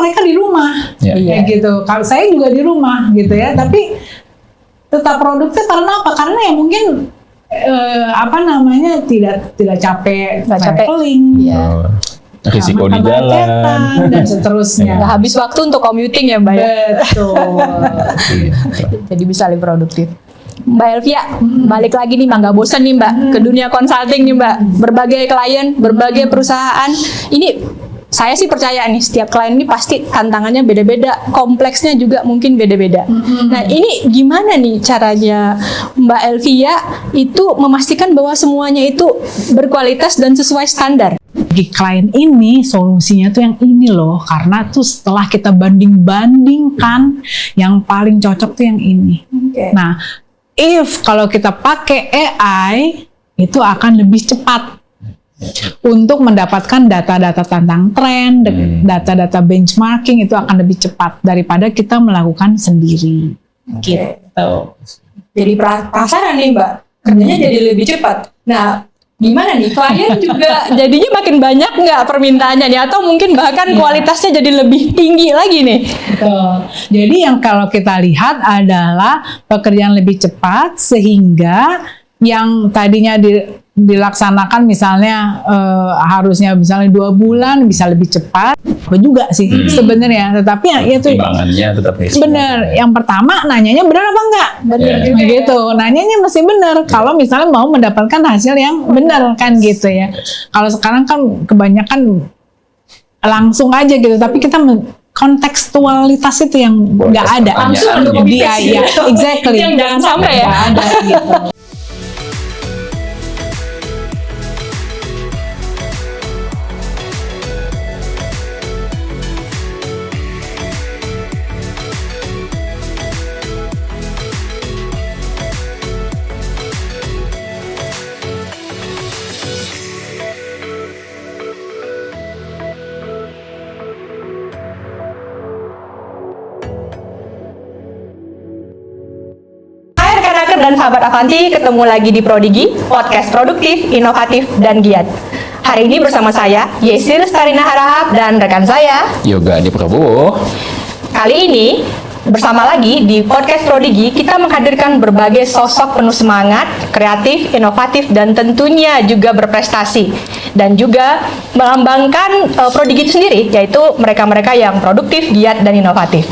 mereka di rumah, kayak gitu. Kalau saya juga di rumah gitu ya, tapi tetap produktif karena apa? Karena ya mungkin tidak capek traveling, risiko di jalan dan seterusnya. Nggak habis waktu untuk commuting ya Mbak. Betul. Jadi bisa lebih produktif. Mbak Elvia, balik lagi nih Mbak, nggak bosan nih Mbak ke dunia consulting nih Mbak, berbagai klien, berbagai perusahaan. Ini saya sih percaya nih setiap klien ini pasti tantangannya beda-beda, kompleksnya juga mungkin beda-beda. Nah ini gimana nih caranya Mbak Elvia itu memastikan bahwa semuanya itu berkualitas dan sesuai standar? Bagi klien ini solusinya tuh yang ini loh, karena tuh setelah kita banding-bandingkan yang paling cocok tuh yang ini. Nah, kalau kita pakai AI itu akan lebih cepat untuk mendapatkan data-data tentang tren, data-data benchmarking itu akan lebih cepat daripada kita melakukan sendiri. Gitu. Jadi pasaran nih Mbak, kerjanya jadi lebih cepat. Nah, gimana nih klien juga jadinya makin banyak nggak permintaannya nih, atau mungkin bahkan kualitasnya jadi lebih tinggi lagi nih? Betul. Jadi yang kalau kita lihat adalah pekerjaan lebih cepat sehingga yang tadinya dilaksanakan misalnya harusnya misalnya 2 bulan bisa lebih cepat. Apa juga sih sebenarnya, tetapi ya itu timbangannya tetap benar. Yang pertama nanyanya benar apa enggak? Benar gitu. Nanyanya mesti benar. Kalau misalnya mau mendapatkan hasil yang benar kan gitu ya. Kalau sekarang kan kebanyakan langsung aja gitu, tapi kita kontekstualitas itu yang nggak ada. Langsung untuk dia ya, exactly. Yang jangan sampai ya. Nggak ada gitu. Dan sahabat Avanti, ketemu lagi di Prodigi, podcast produktif, inovatif, dan giat. Hari ini bersama saya, Yesi Lestarina Harahap, dan rekan saya, Yoga Adi Prabowo. Kali ini, bersama lagi di podcast Prodigi, kita menghadirkan berbagai sosok penuh semangat, kreatif, inovatif, dan tentunya juga berprestasi. Dan juga melambangkan Prodigi itu sendiri, yaitu mereka-mereka yang produktif, giat, dan inovatif.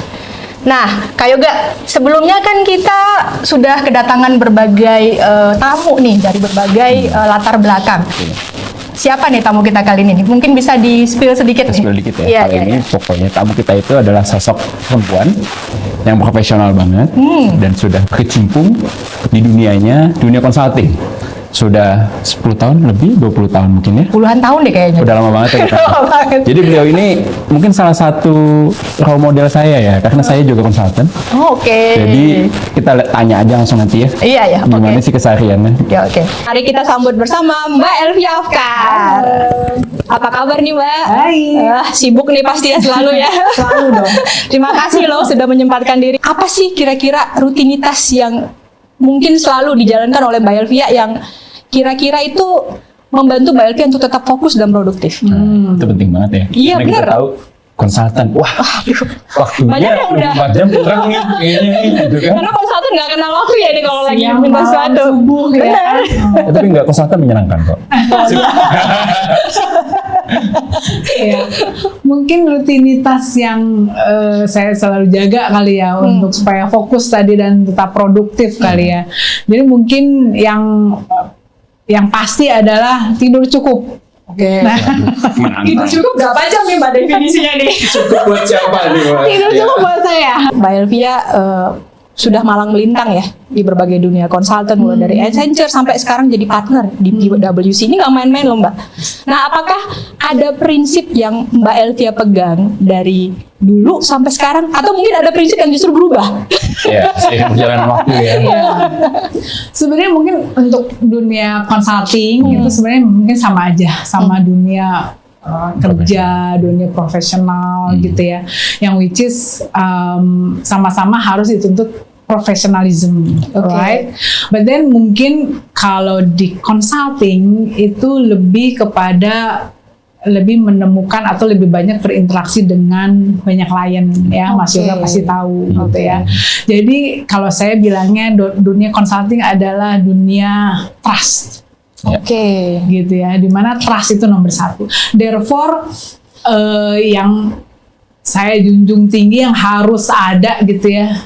Nah, Kak Yoga, sebelumnya kan kita sudah kedatangan berbagai tamu nih dari berbagai latar belakang. Siapa nih tamu kita kali ini? Mungkin bisa di-spill sedikit nih. Spill dikit ya. Kali ini pokoknya tamu kita itu adalah sosok perempuan yang profesional banget dan sudah kecimpung di dunia consulting. Sudah 10 tahun lebih, 20 tahun mungkin ya. Puluhan tahun deh kayaknya. Udah lama banget ya kita. Jadi beliau ini mungkin salah satu role model saya ya, karena saya juga konsultan. Jadi kita tanya aja langsung nanti ya. Iya. Gimana sih kesehariannya? Oke. Mari kita sambut bersama Mbak Elvia Afkar. Apa kabar nih Mbak? Baik. Sibuk nih pasti ya selalu ya. Selalu dong. Terima kasih loh sudah menyempatkan diri. Apa sih kira-kira rutinitas yang mungkin selalu dijalankan oleh Mbak Elvia yang kira-kira itu membantu Mbak Elvia untuk tetap fokus dan produktif? Itu penting banget ya. Iya, karena benar. kita tahu konsultan, wah waktunya 24 jam kurang nih kayaknya gitu kan. Karena konsultan nggak kenal waktu ya nih kalau lagi Siang, minta malam, sesuatu. subuh, ya. Benar. Tapi nggak, konsultan menyenangkan kok. Ya, mungkin rutinitas yang saya selalu jaga kali ya untuk supaya fokus tadi dan tetap produktif kali ya. Jadi mungkin yang pasti adalah tidur cukup. Nah, Tidur cukup berapa jam nih Mbak definisinya nih? Cukup buat siapa nih Mbak? tidur cukup buat saya. Mbak Elvia sudah malang melintang ya di berbagai dunia konsultan, mulai dari Accenture sampai sekarang jadi partner di PwC. Ini nggak main-main loh Mbak. Nah, apakah ada prinsip yang Mbak Elvia pegang dari dulu sampai sekarang, atau mungkin ada prinsip yang justru berubah? Ya, seiring perjalanan waktu ya. Sebenarnya mungkin untuk dunia consulting itu sebenarnya mungkin sama aja sama dunia kerja, dunia profesional gitu ya. Yang which is sama-sama harus dituntut professionalism, right? But then mungkin kalau di consulting itu lebih kepada lebih menemukan atau lebih banyak berinteraksi dengan banyak klien ya, Mas Yoga pasti tahu gitu ya. Jadi kalau saya bilangnya dunia consulting adalah dunia trust. Gitu ya, dimana trust itu nomor 1. Therefore yang saya junjung tinggi yang harus ada gitu ya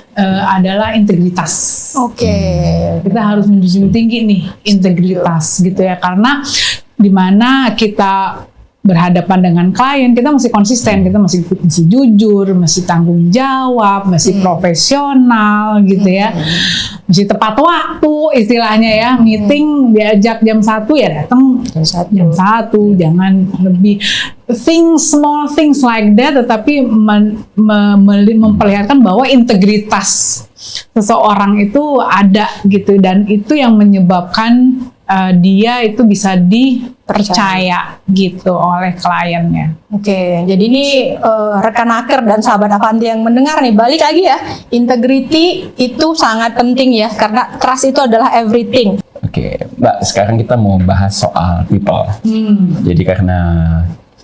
adalah integritas. Kita harus menjunjung tinggi nih integritas gitu ya, karena dimana kita berhadapan dengan klien, kita mesti konsisten, kita mesti jujur, mesti tanggung jawab, mesti profesional gitu ya, mesti tepat waktu istilahnya ya. Meeting diajak jam 1 ya datang jam 1, jangan lebih small things like that, tetapi memperlihatkan bahwa integritas seseorang itu ada gitu, dan itu yang menyebabkan dia itu bisa dipercaya gitu oleh kliennya. Jadi ini rekan Aker dan sahabat Avanti yang mendengar nih, balik lagi ya, integrity itu sangat penting ya, karena trust itu adalah everything. Mbak, sekarang kita mau bahas soal people. Jadi karena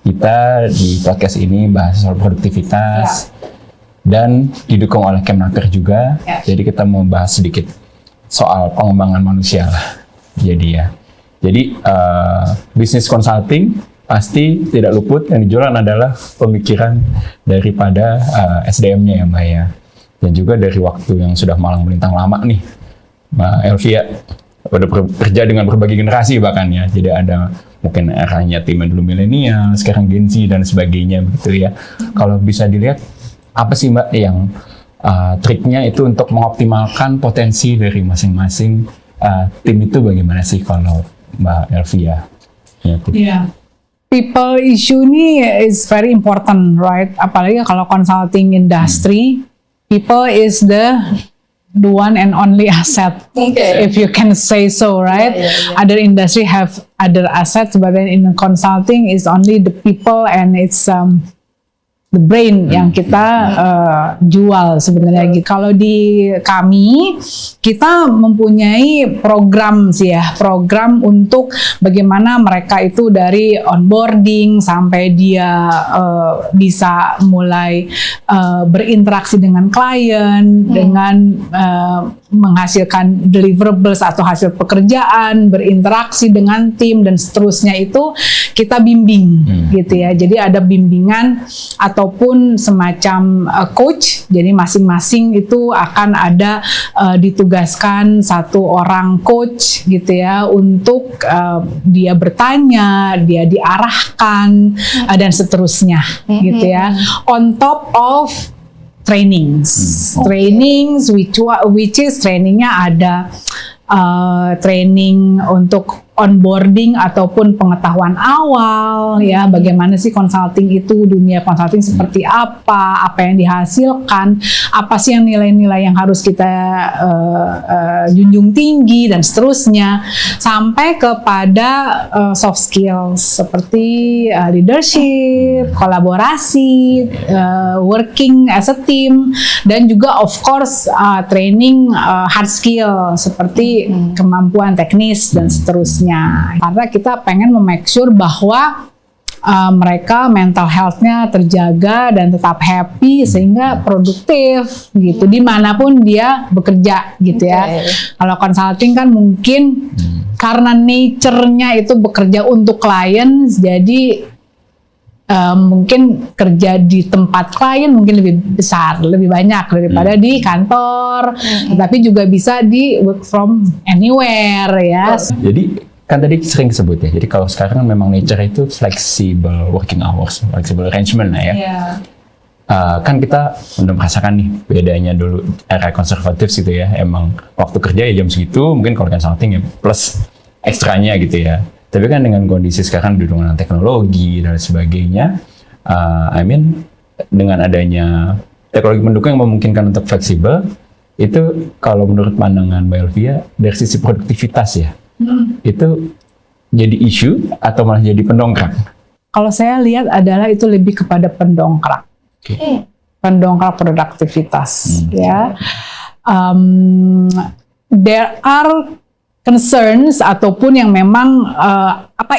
kita di podcast ini bahas soal produktivitas dan didukung oleh Kemnaker juga, jadi kita mau bahas sedikit soal pengembangan manusia lah. Jadi bisnis consulting pasti tidak luput yang dijual adalah pemikiran daripada SDM-nya ya Mbak ya, dan juga dari waktu yang sudah malang melintang lama nih Mbak Elvia udah bekerja dengan berbagai generasi bahkan ya. Jadi ada mungkin eranya tim dulu milenial, sekarang Gen Z dan sebagainya begitu ya. Kalau bisa dilihat apa sih Mbak yang triknya itu untuk mengoptimalkan potensi dari masing-masing tim itu, bagaimana sih kalau Mbak Elvia? People issue ini is very important, right? Apalagi kalau consulting industry, people is the one and only asset, if you can say so, right? Other industry have other assets, but then in consulting is only the people and it's the brain yang kita jual sebenarnya. Kalau di kami, kita mempunyai program sih ya, program untuk bagaimana mereka itu dari onboarding sampai dia bisa mulai berinteraksi dengan klien, dengan menghasilkan deliverables atau hasil pekerjaan, berinteraksi dengan tim dan seterusnya, itu kita bimbing gitu ya. Jadi ada bimbingan ataupun semacam coach. Jadi masing-masing itu akan ada ditugaskan satu orang coach gitu ya, untuk dia bertanya, dia diarahkan dan seterusnya gitu ya. On top of trainings, which is trainingnya ada training untuk onboarding ataupun pengetahuan awal ya, bagaimana sih consulting itu, dunia consulting seperti apa yang dihasilkan, apa sih yang nilai-nilai yang harus kita junjung tinggi dan seterusnya, sampai kepada soft skills seperti leadership, kolaborasi, working as a team, dan juga of course training hard skill seperti kemampuan teknis dan seterusnya. Karena kita pengen make sure bahwa mereka mental health-nya terjaga dan tetap happy sehingga produktif gitu dimanapun dia bekerja gitu ya. Kalau consulting kan mungkin karena nature-nya itu bekerja untuk klien, jadi mungkin kerja di tempat klien mungkin lebih besar, lebih banyak daripada di kantor, tapi juga bisa di work from anywhere ya. Jadi kan tadi sering disebut ya, jadi kalau sekarang memang nature itu flexible working hours, flexible arrangement lah ya. Kan kita udah merasakan nih bedanya dulu era konservatif gitu ya, emang waktu kerja ya jam segitu, mungkin kalau consulting ya plus ekstranya gitu ya. Tapi kan dengan kondisi sekarang dengan teknologi dan sebagainya, dengan adanya teknologi pendukung yang memungkinkan untuk fleksibel, itu kalau menurut pandangan Mbak Elvia dari sisi produktivitas ya, itu jadi isu atau malah jadi pendongkrak? Kalau saya lihat adalah itu lebih kepada pendongkrak, pendongkrak produktivitas ya. There are concerns ataupun yang memang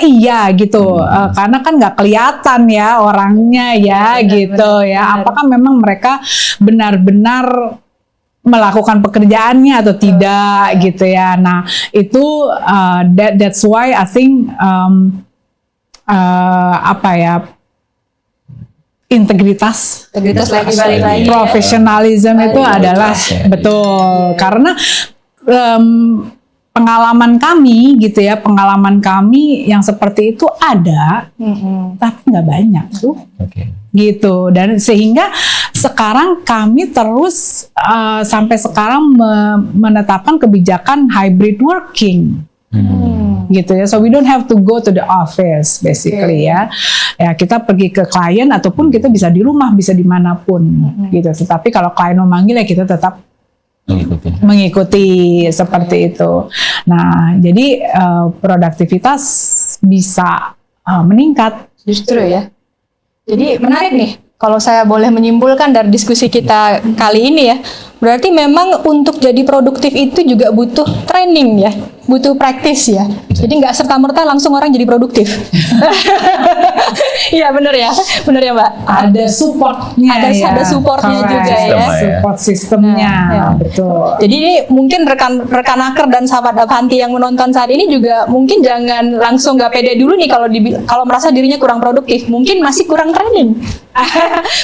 iya gitu, karena kan nggak kelihatan ya orangnya ya, gitu ya. Apakah memang mereka benar-benar melakukan pekerjaannya atau tidak gitu ya. Nah itu that's why I think integritas lagi. profesionalisme itu adalah betul, karena pengalaman kami gitu ya, pengalaman kami yang seperti itu ada, tapi nggak banyak tuh. Gitu, dan sehingga sekarang kami terus sampai sekarang menetapkan kebijakan hybrid working. Gitu ya, so we don't have to go to the office basically ya kita pergi ke klien ataupun kita bisa di rumah, bisa dimanapun gitu. Tetapi kalau klien memanggil ya kita tetap mengikuti seperti itu. Nah jadi produktivitas bisa meningkat justru ya. Jadi menarik nih kalau saya boleh menyimpulkan dari diskusi kita kali ini ya, berarti memang untuk jadi produktif itu juga butuh training ya, butuh praktis ya. Jadi nggak serta-merta langsung orang jadi produktif. Iya benar ya Mbak. Ada supportnya, ada supportnya juga ya. Support sistemnya, betul. Jadi ini mungkin rekan Aker dan sahabat Avanti yang menonton saat ini juga mungkin jangan langsung nggak pede dulu nih kalau merasa dirinya kurang produktif, mungkin masih kurang training.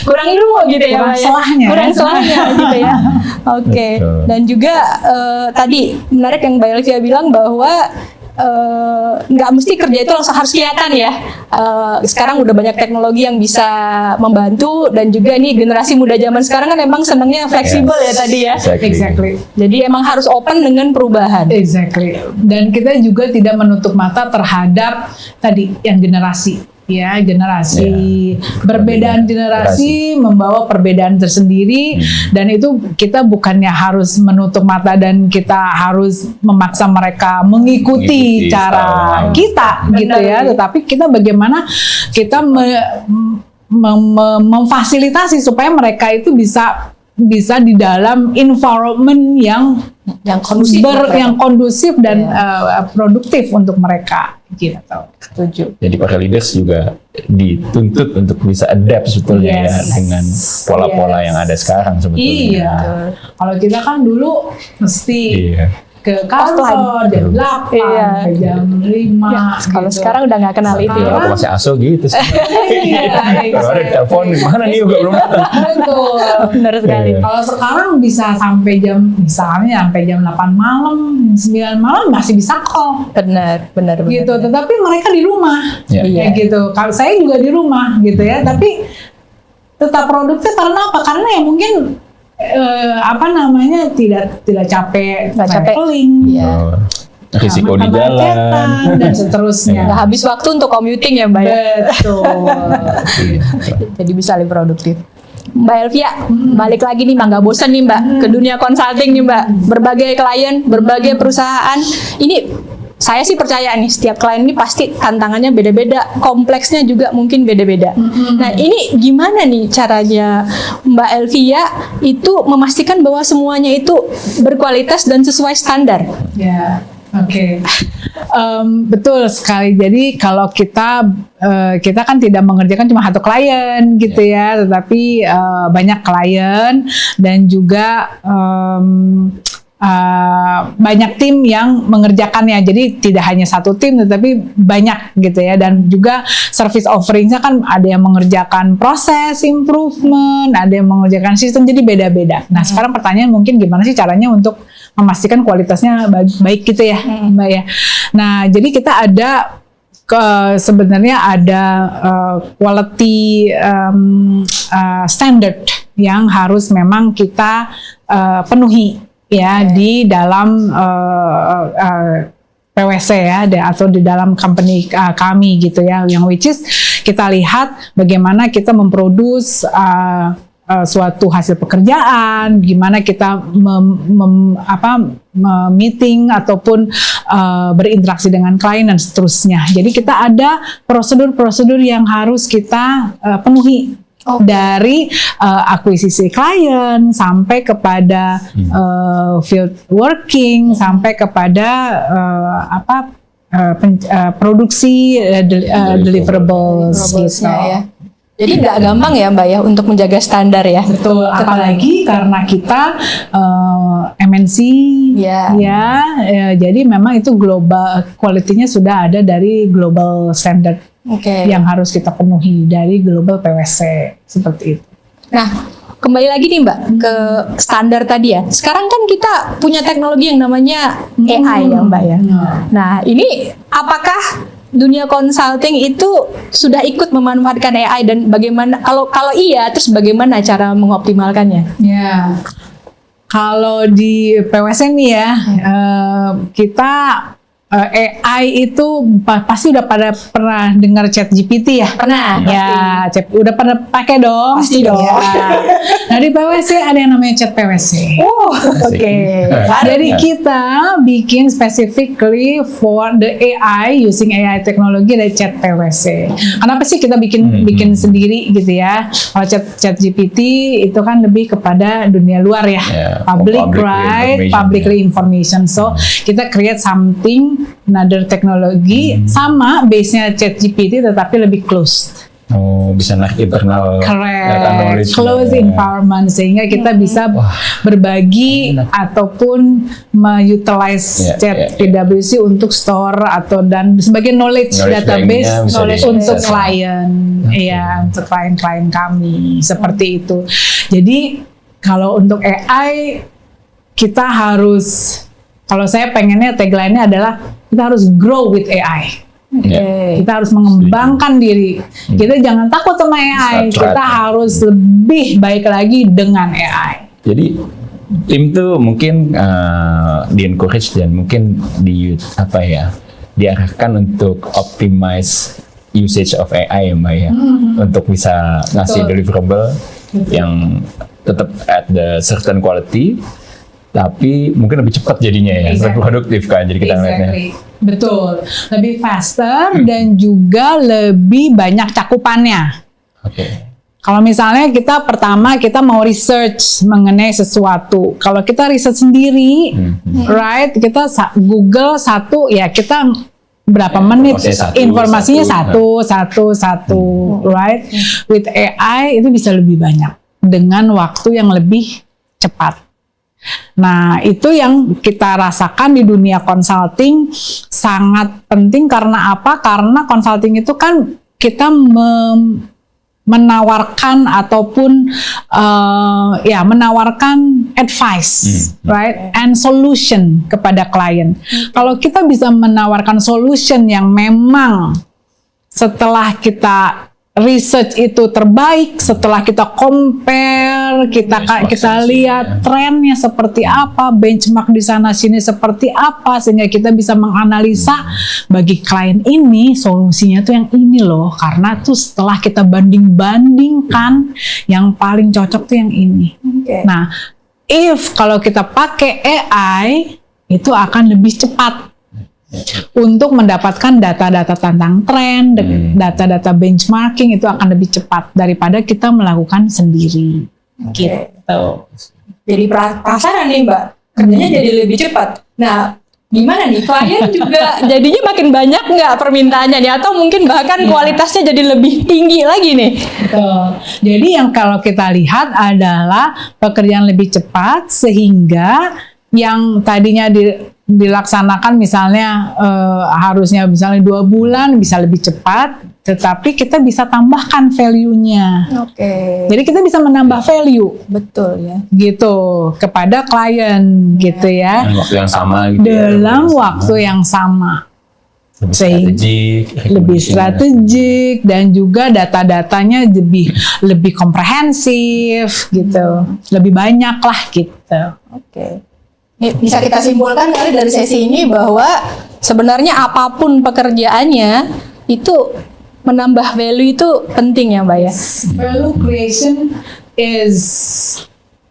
Kurang ilmu gitu ya, kurang selahnya gitu ya. Oke. Dan juga tadi menarik yang Mbak Elvia bilang bahwa nggak mesti kerja itu langsung harus kelihatan ya. Sekarang udah banyak teknologi yang bisa membantu, dan juga ini generasi muda zaman sekarang kan emang senangnya fleksibel ya tadi ya. Exactly. Jadi emang harus open dengan perubahan. Exactly. Dan kita juga tidak menutup mata terhadap tadi yang generasi. Ya, perbedaan generasi membawa perbedaan tersendiri, dan itu kita bukannya harus menutup mata dan kita harus memaksa mereka mengikuti cara kita gitu ya, tetapi kita bagaimana kita memfasilitasi supaya mereka itu bisa di dalam environment yang kondusif dan produktif untuk mereka gitu. Setuju. Jadi para leaders juga dituntut untuk bisa adapt sebetulnya ya dengan pola-pola yang ada sekarang sebetulnya. Iya. Kalau kita kan dulu mesti ke kantor jam 8 ke jam 5 kalau gitu. Sekarang udah nggak kenal itu ya. Aku masih aso gitu sih. Kalau ada telepon mana nih juga belum datang. Betul. Benar sekali. Kalau sekarang bisa sampai jam 8 malam, 9 malam masih bisa call. Benar. Gitu, tetapi mereka di rumah. Iya. Gitu. Kalau saya juga di rumah gitu ya, tapi tetap produktif karena apa? Karena ya mungkin tidak capek traveling, risiko di jalan dan seterusnya. Nggak habis waktu untuk commuting ya Mbak. Betul. Jadi bisa lebih produktif. Mbak Elvia, balik lagi nih Mbak, nggak bosan nih Mbak ke dunia consulting nih Mbak, berbagai klien, berbagai perusahaan. Ini saya sih percaya nih setiap klien ini pasti tantangannya beda-beda, kompleksnya juga mungkin beda-beda. Nah ini gimana nih caranya Mbak Elvia itu memastikan bahwa semuanya itu berkualitas dan sesuai standar? Ya, oke. Betul sekali. Jadi kalau kita kan tidak mengerjakan cuma satu klien gitu ya, tetapi banyak klien dan juga banyak tim yang mengerjakannya. Jadi tidak hanya satu tim tetapi banyak gitu ya, dan juga service offering-nya kan ada yang mengerjakan proses improvement, ada yang mengerjakan sistem, jadi beda-beda. Nah, sekarang pertanyaan mungkin gimana sih caranya untuk memastikan kualitasnya baik gitu ya, Mbak ya. Nah, jadi kita ada sebenarnya ada quality standard yang harus memang kita penuhi ya di dalam PwC ya, atau di dalam company kami gitu ya, yang which is kita lihat bagaimana kita memproduce suatu hasil pekerjaan, gimana kita meeting ataupun berinteraksi dengan klien dan seterusnya. Jadi kita ada prosedur-prosedur yang harus kita penuhi Dari akuisisi klien sampai kepada field working sampai kepada produksi deliverables gitu. Ya. Jadi nggak gampang ya Mbak ya untuk menjaga standar ya. Betul, apalagi karena kita MNC jadi memang itu global, quality-nya sudah ada dari global standard yang harus kita penuhi dari global PwC seperti itu. Nah, kembali lagi nih Mbak ke standar tadi ya. Sekarang kan kita punya teknologi yang namanya AI ya Mbak ya. Nah, ini apakah dunia consulting itu sudah ikut memanfaatkan AI dan bagaimana kalau iya terus bagaimana cara mengoptimalkannya? Ya. Kalau di PwC nih ya, kita AI itu pasti udah pada pernah dengar ChatGPT ya? Pernah. Ya, udah pada pakai dong? Pasti dong. Ya. Nah di PwC ada yang namanya Chat PwC. Jadi kita bikin specifically for the AI, using AI teknologi dari Chat PwC. Kenapa sih kita bikin sendiri gitu ya? Kalau ChatGPT itu kan lebih kepada dunia luar ya, publicly information. So kita create something, another teknologi sama base-nya ChatGPT tetapi lebih closed. Bisa naik internal data knowledge, closed environment sehingga kita bisa berbagi ataupun utilize Chat PwC untuk store atau dan sebagai knowledge database untuk klien, untuk klien-klien kami seperti itu. Jadi kalau untuk AI kita harus, kalau saya pengennya tagline-nya adalah kita harus grow with AI. Kita harus mengembangkan diri. Kita jangan takut sama AI. Kita harus lebih baik lagi dengan AI. Jadi tim tuh mungkin di encourage dan mungkin diarahkan untuk optimize usage of AI ya Mbak ya, untuk bisa ngasih deliverable yang tetap at the certain quality, tapi mungkin lebih cepat jadinya ya, lebih produktif kan. Jadi kita ngeliatnya. Betul, lebih faster dan juga lebih banyak cakupannya. Kalau misalnya kita mau research mengenai sesuatu, kalau kita riset sendiri, kita Google satu ya kita berapa menit informasinya satu, right? With AI itu bisa lebih banyak dengan waktu yang lebih cepat. Nah, itu yang kita rasakan di dunia consulting sangat penting. Karena apa? Karena consulting itu kan kita menawarkan ataupun menawarkan advice, right, and solution kepada klien. Kalau kita bisa menawarkan solution yang memang setelah kita research itu terbaik, setelah kita compare, kita lihat trennya seperti apa, benchmark di sana sini seperti apa, sehingga kita bisa menganalisa bagi klien ini solusinya tuh yang ini loh, karena tuh setelah kita banding-bandingkan yang paling cocok tuh yang ini. Nah, kalau kita pakai AI itu akan lebih cepat untuk mendapatkan data-data tentang tren, data-data benchmarking itu akan lebih cepat daripada kita melakukan sendiri. Gitu. Jadi pasaran nih Mbak, kerjanya jadi lebih cepat. Nah, gimana nih klien juga jadinya makin banyak nggak permintaannya nih, atau mungkin bahkan kualitasnya jadi lebih tinggi lagi nih? Betul. Jadi yang kalau kita lihat adalah pekerjaan lebih cepat, sehingga yang tadinya dilaksanakan misalnya harusnya misalnya 2 bulan bisa lebih cepat, tetapi kita bisa tambahkan value-nya. Jadi kita bisa menambah value, betul ya, gitu kepada klien, gitu ya. Dalam waktu yang sama. Gitu dalam waktu yang sama. Lebih strategik dan juga data-datanya lebih komprehensif, gitu, lebih banyak lah gitu. Bisa kita simpulkan kali dari sesi ini bahwa sebenarnya apapun pekerjaannya itu menambah value itu penting ya Mbak ya. Value creation is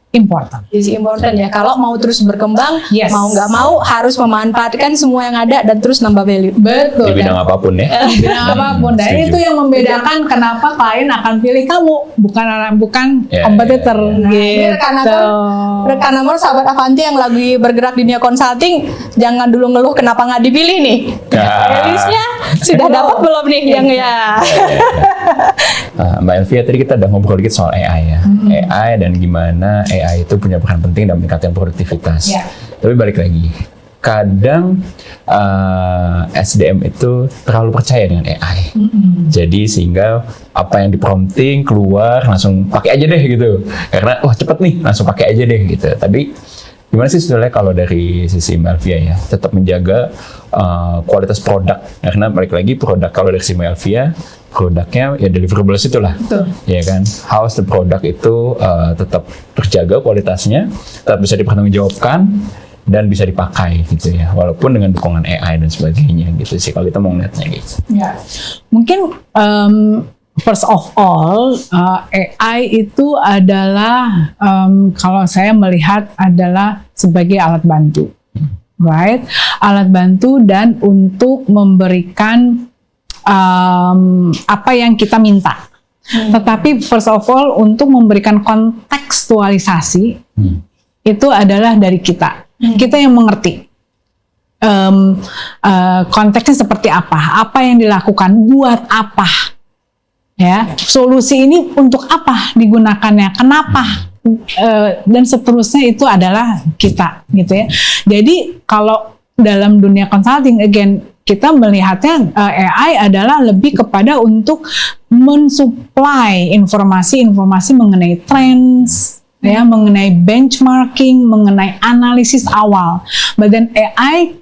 important. Gizi important ya. Kalau mau terus berkembang, Yes. mau nggak mau harus memanfaatkan semua yang ada dan terus nambah value. Betul. Di bidang apapun ya. Bidang apapun. Dan Setuju. itu yang membedakan kenapa klien akan pilih kamu, bukan Ya, kompetitor. Nah, ini Gitu. rekan nomor sahabat Avanti yang lagi bergerak di dunia consulting, jangan dulu ngeluh kenapa nggak dipilih nih. Nah. Rilisnya sudah dapat belum nih yang ya? Mbak Elvia, tadi kita udah ngobrol dikit soal AI ya. AI dan gimana AI itu punya peran penting dalam meningkatkan produktivitas. Ya. Tapi balik lagi, kadang SDM itu terlalu percaya dengan AI. Jadi sehingga apa yang di-prompting keluar langsung pakai aja deh gitu. Karena wah cepet nih, langsung pakai aja deh gitu. Tapi gimana sih sebetulnya kalau dari sisi Mbak Elvia ya, tetap menjaga kualitas produk, karena balik lagi produk kalau dari sisi Mbak Elvia, produknya ya deliverables itulah, ya kan, harus the produk itu tetap terjaga kualitasnya, tetap bisa dipertanggungjawabkan dan bisa dipakai gitu ya, walaupun dengan dukungan AI dan sebagainya gitu sih kalau kita mau ngeliatnya gitu. Ya. Mungkin first of all, AI itu adalah kalau saya melihat adalah sebagai alat bantu, right? Alat bantu dan untuk memberikan apa yang kita minta. Tetapi first of all untuk memberikan kontekstualisasi itu adalah dari kita. Kita yang mengerti. Konteksnya seperti apa yang dilakukan, buat apa, ya, solusi ini untuk apa digunakannya, kenapa, dan seterusnya itu adalah kita, gitu ya. Jadi kalau dalam dunia consulting, again, kita melihatnya AI adalah lebih kepada untuk mensuplai informasi-informasi mengenai trends, ya, mengenai benchmarking, mengenai analisis awal. But then AI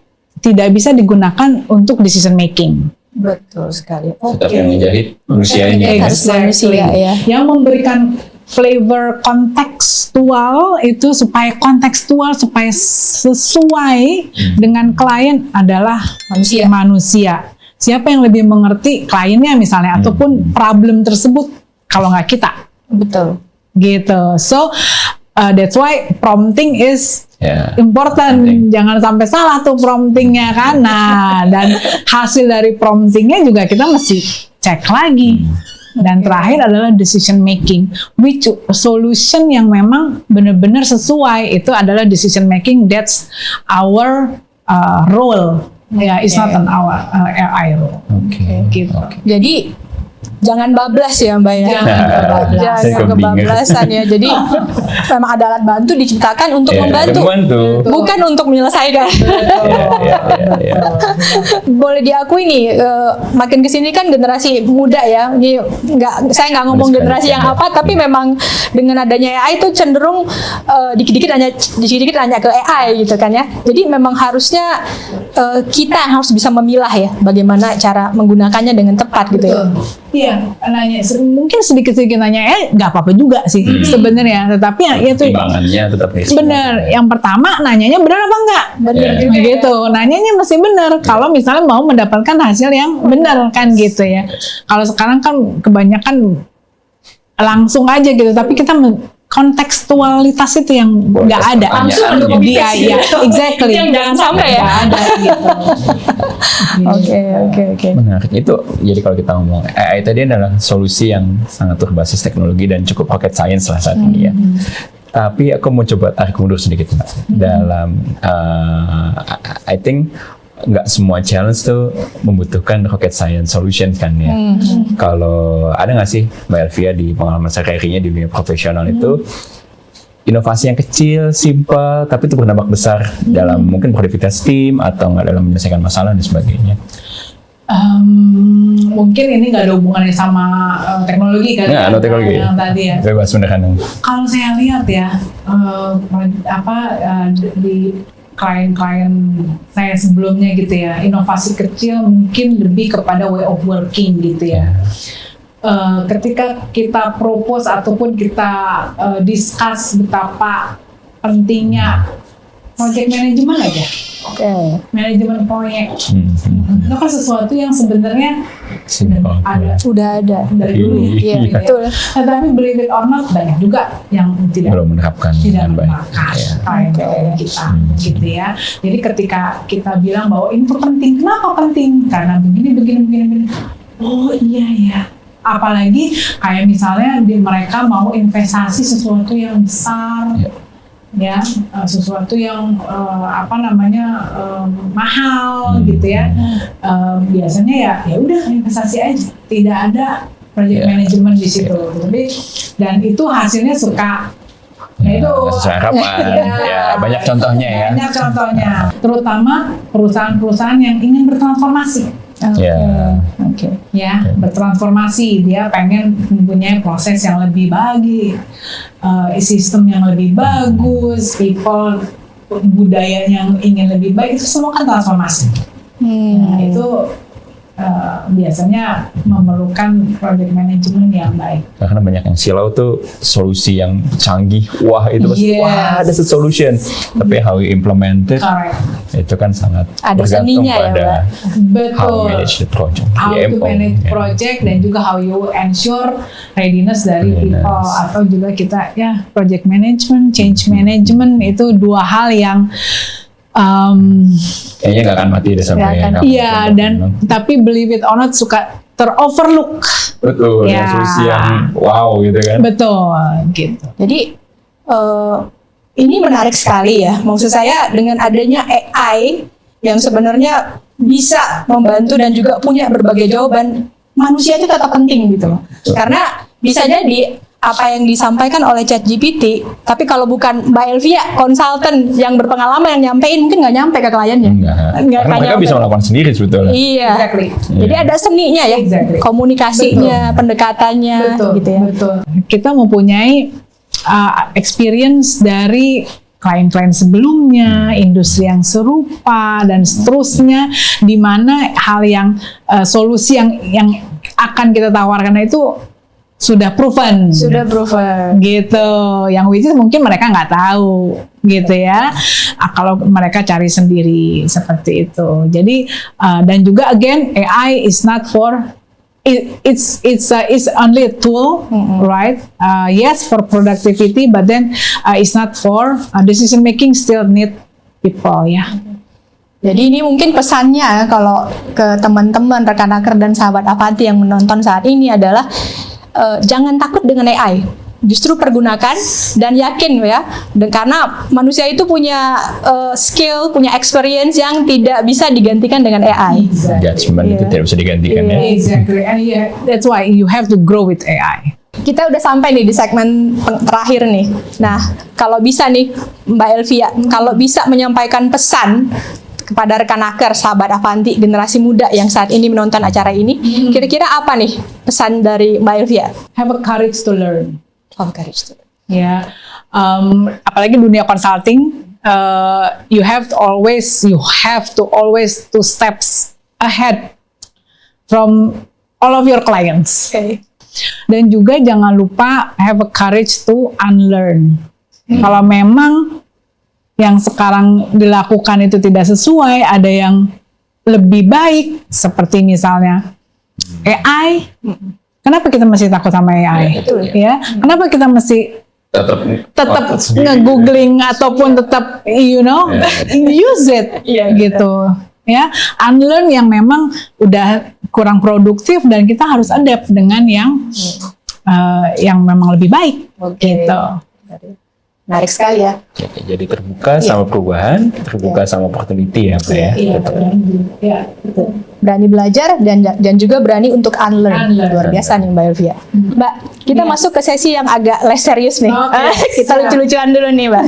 tidak bisa digunakan untuk decision making. Betul sekali. Tetap yang menjahit manusianya. Harus manusia ya. Yang memberikan flavor kontekstual itu supaya sesuai dengan klien adalah manusia. Siapa yang lebih mengerti kliennya misalnya ataupun problem tersebut kalau nggak kita. Betul. Gitu. So that's why prompting is important. Jangan sampai salah tuh promptingnya kan. Nah, dan hasil dari promptingnya juga kita mesti cek lagi. Dan terakhir adalah decision making, which solution yang memang benar-benar sesuai itu adalah decision making. That's our role. Ya, it's not an our AI role. Gitu. Jadi jangan bablas ya Mbak ya. Jangan kebablasan ya. Jadi memang ada alat bantu diciptakan untuk membantu, bukan untuk menyelesaikan. Boleh diakui nih, makin kesini kan generasi muda ya. Saya nggak ngomong generasi yang apa, tapi memang dengan adanya AI itu cenderung dikit-dikit hanya ke AI gitu kan ya. Jadi memang harusnya kita yang harus bisa memilah ya, bagaimana cara menggunakannya dengan tepat gitu ya. Iya, nanya mungkin sedikit-sedikit nanya nggak apa-apa juga sih sebenarnya, tetapi ya itu timbangannya tetap benar. Yang pertama nanyanya benar apa enggak? Benar juga gitu. Nanyanya mesti benar. Kalau misalnya mau mendapatkan hasil yang benar kan gitu ya. Kalau sekarang kan kebanyakan langsung aja gitu, tapi kita kontekstualitas itu yang nggak ada. Langsung untuk dia ya, exactly. Yang jangan sampai ya. Nggak ada gitu. Oke. Menarik itu. Jadi kalau kita ngomong AI tadi adalah solusi yang sangat berbasis teknologi dan cukup rocket science lah saat ini ya. Tapi aku mau coba tarik mundur sedikit Mbak. Dalam I think nggak semua challenge tuh membutuhkan rocket science solution kan ya. Kalau ada nggak sih Mbak Elvia di pengalaman sehari-harinya di dunia profesional itu inovasi yang kecil, simple, tapi itu berdampak besar dalam mungkin produktivitas tim atau nggak dalam menyelesaikan masalah dan sebagainya. Mungkin ini nggak ada hubungannya sama teknologi kan? Nggak, teknologi. Yang tadi ya. Bebas beneran. Kalau saya lihat ya, di klien-klien saya sebelumnya gitu ya, inovasi kecil mungkin lebih kepada way of working gitu ya. Ketika kita propose ataupun kita discuss betapa pentingnya project management aja. Oke. Manajemen proyek. Itu kan sesuatu yang sebenarnya Simple. Udah ada dari dulu. Iya, Iya. betul. Tapi believe it or not banyak juga yang Belum menerapkan tidak dengan baik. menerapkan Ya. klien kita, gitu ya. Jadi ketika kita bilang bahwa ini tuh penting, kenapa penting? Karena begini. Oh iya ya. Apalagi kayak misalnya mereka mau investasi sesuatu yang besar. Ya, sesuatu yang mahal gitu ya. Biasanya ya udah investasi aja, tidak ada project management di situ. Jadi dan itu hasilnya suka. Nah, itu sesuai harapan. Ya, banyak contohnya ya. Banyak contohnya, terutama perusahaan-perusahaan yang ingin bertransformasi. Ya. Oke. Ya, bertransformasi, dia pengen mempunyai proses yang lebih baik, sistem yang lebih bagus, people, budaya yang ingin lebih baik, itu semua kan transformasi. Nah, itu biasanya memerlukan project management yang baik. Karena banyak yang silau tuh solusi yang canggih, wah itu pasti Yes. wah ada solution, tapi how you implement it Correct. itu kan sangat Ada bergantung seninya ya, pada Mbak. how Betul. manage the project, How to PMO, manage ya. project dan juga how you ensure readiness dari Readiness. people, atau juga kita ya project management, change management, itu dua hal yang Kayaknya nggak akan mati deh sampai Nggak akan. kapan. iya, dan tapi believe it or not suka teroverlook. betul Ya. ya. Solusi yang wow gitu kan. Betul gitu. Jadi ini menarik sekali ya. Maksud saya dengan adanya AI yang sebenarnya bisa membantu dan juga punya berbagai jawaban, manusia itu tetap penting gitu loh. Karena bisa jadi apa yang disampaikan oleh ChatGPT, tapi kalau bukan Mbak Elvia, konsultan yang berpengalaman yang nyampein, mungkin nggak nyampe ke kliennya. Enggak. Karena mereka nyampe. bisa melakukan sendiri sebetulnya. Iya. Exactly. Jadi ada seninya ya, Exactly. komunikasinya, pendekatannya, Betul, gitu ya. betul. Kita mempunyai experience dari klien-klien sebelumnya, industri yang serupa dan seterusnya, di mana hal yang solusi yang akan kita tawarkan itu sudah proven. Sudah proven. Gitu, yang which is mungkin mereka nggak tahu gitu ya. Kalau mereka cari sendiri seperti itu. Jadi dan juga again AI is not for it's only a tool, right? Yes, for productivity, but then it's not for decision making. Still need people ya. Jadi ini mungkin pesannya kalau ke teman-teman rekan Aker dan sahabat Avanti yang menonton saat ini adalah jangan takut dengan AI. Justru pergunakan dan yakin ya, dan karena manusia itu punya skill, punya experience yang tidak bisa digantikan dengan AI. Judgment itu Iya. tidak bisa digantikan ya. Exactly, and yeah, that's why you have to grow with AI. Kita udah sampai nih di segmen terakhir nih. Nah, kalau bisa nih Mbak Elvia, kalau bisa menyampaikan pesan kepada rekan Aker, sahabat Avanti, generasi muda yang saat ini menonton acara ini, kira-kira apa nih pesan dari Mbak Elvia? Have a courage to learn. Oh, courage. Ya, apalagi dunia consulting, you have to always two steps ahead from all of your clients. Oke. Dan juga jangan lupa have a courage to unlearn. Kalau memang yang sekarang dilakukan itu tidak sesuai, ada yang lebih baik, seperti misalnya AI. Kenapa kita masih takut sama AI? Ya, kenapa kita mesti tetap nge-googling ataupun tetap use it gitu ya. Unlearn yang memang udah kurang produktif dan kita harus adapt dengan yang memang lebih baik gitu. Menarik sekali ya. Oke, jadi terbuka sama perubahan, terbuka sama opportunity ya, Pak ya. Iya, betul. Berani belajar dan juga berani untuk unlearn. Luar biasa nih Mbak Elvia. Mbak, kita masuk ke sesi yang agak less serius nih. Oke, Kita lucu-lucuan dulu nih Mbak.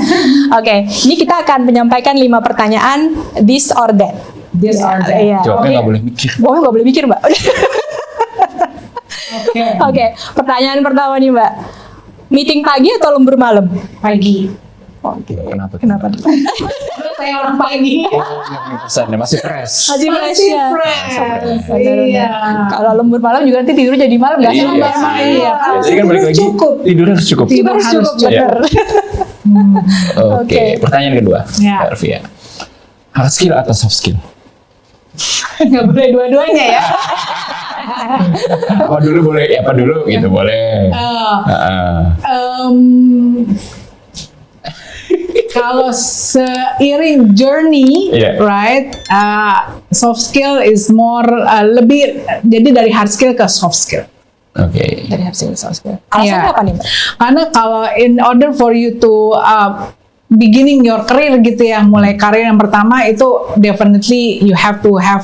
Oke, ini kita akan menyampaikan 5 pertanyaan this or that. This or that. Iya. Jawabnya nggak boleh mikir. Pokoknya nggak boleh mikir Mbak. Oke. Oke, pertanyaan pertama nih Mbak. Meeting pagi atau lembur malam? Pagi. Kenapa? Kenapa? Saya orang pagi. Pesannya masih fresh. Masih fresh ya. fresh. Benar-benar. Iya. Kalau lembur malam juga nanti tidur jadi malam nggak sih? Iya. Jadi kan balik lagi, Cukup. tidurnya harus cukup. Tidur harus cukup, cukup. bener. Oke, pertanyaan kedua, Ya. Mbak Elvia. Hard skill atau soft skill? Nggak boleh dua-duanya ya. Apa dulu boleh? Ya, apa dulu gitu boleh. Kalau seiring journey, Yeah. right? Soft skill is more lebih, jadi dari hard skill ke soft skill. Oke. Dari hard skill, soft skill. Alasannya Iya. apa nih, Mbak? Karena kalau in order for you to beginning your career gitu ya, mulai karir yang pertama itu definitely you have to have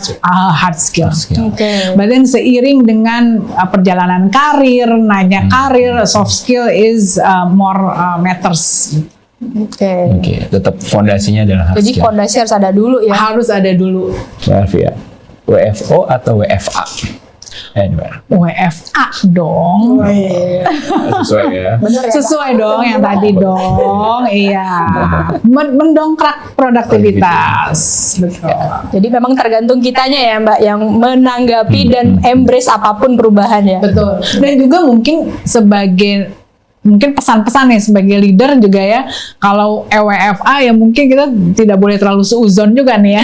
hard skill. Oke. But then seiring dengan perjalanan karir, naiknya karir, soft skill is more matters. Oke. Oke, tetap fondasinya adalah hard Jadi skill. fondasi harus ada dulu ya. Harus ada dulu. Mbak Elvia, WFO atau WFA? Gimana? WFA dong. Sesuai ya. Bener ya, Mbak? Sesuai dong yang tadi dong. Iya. Mendongkrak produktivitas. Betul. Jadi memang tergantung kitanya ya Mbak yang menanggapi dan embrace apapun perubahan ya. Betul. Dan juga mungkin mungkin pesan-pesan nih sebagai leader juga ya, kalau EWFA ya mungkin kita tidak boleh terlalu seuzon juga nih ya.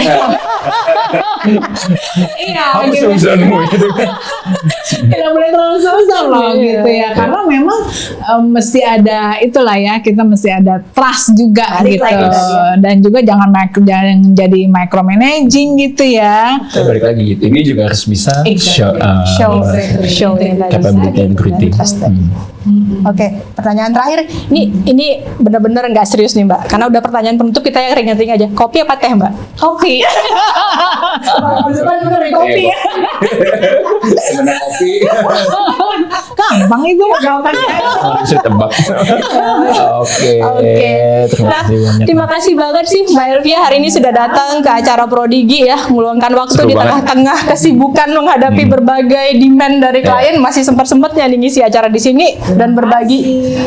Iya, Apa gitu. seuzonmu itu? Tidak boleh terlalu seuzon loh gitu ya, karena memang mesti ada itulah ya, kita mesti ada trust juga Balik gitu, lagi tadi ya. dan juga jangan jadi micromanaging gitu ya. Saya balik lagi gitu. Ini juga harus bisa Show capability and recruiting. Oke, pertanyaan terakhir. Ini benar-benar nggak serius nih Mbak, karena udah pertanyaan penutup kita yang ringan-ringan aja. Kopi apa teh Mbak? Kopi. Bener kopi. Benar kopi. Gampang itu jawabannya. Bisa tebak. Oke. Oke. Terima Nah, kasih banyak. terima kasih banget sih Mbak Elvia hari ini sudah datang ke acara Prodigi ya, meluangkan waktu Seru di banget. tengah-tengah kesibukan menghadapi berbagai demand dari klien, masih sempat-sempatnya nih ngisi acara di sini dan berbagi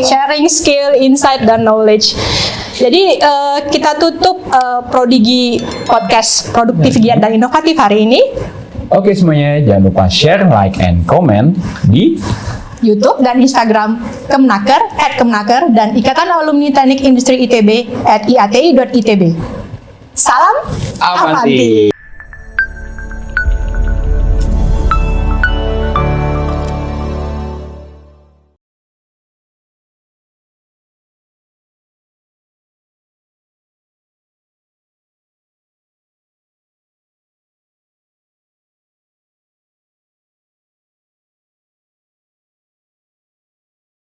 sharing skill, insight dan knowledge. Jadi kita tutup Prodigi podcast produktif, giat dan inovatif hari ini. Oke semuanya, jangan lupa share, like, and comment di YouTube dan Instagram Kemnaker @Kemnaker dan Ikatan Alumni Teknik Industri ITB @iati.itb. Salam Avanti.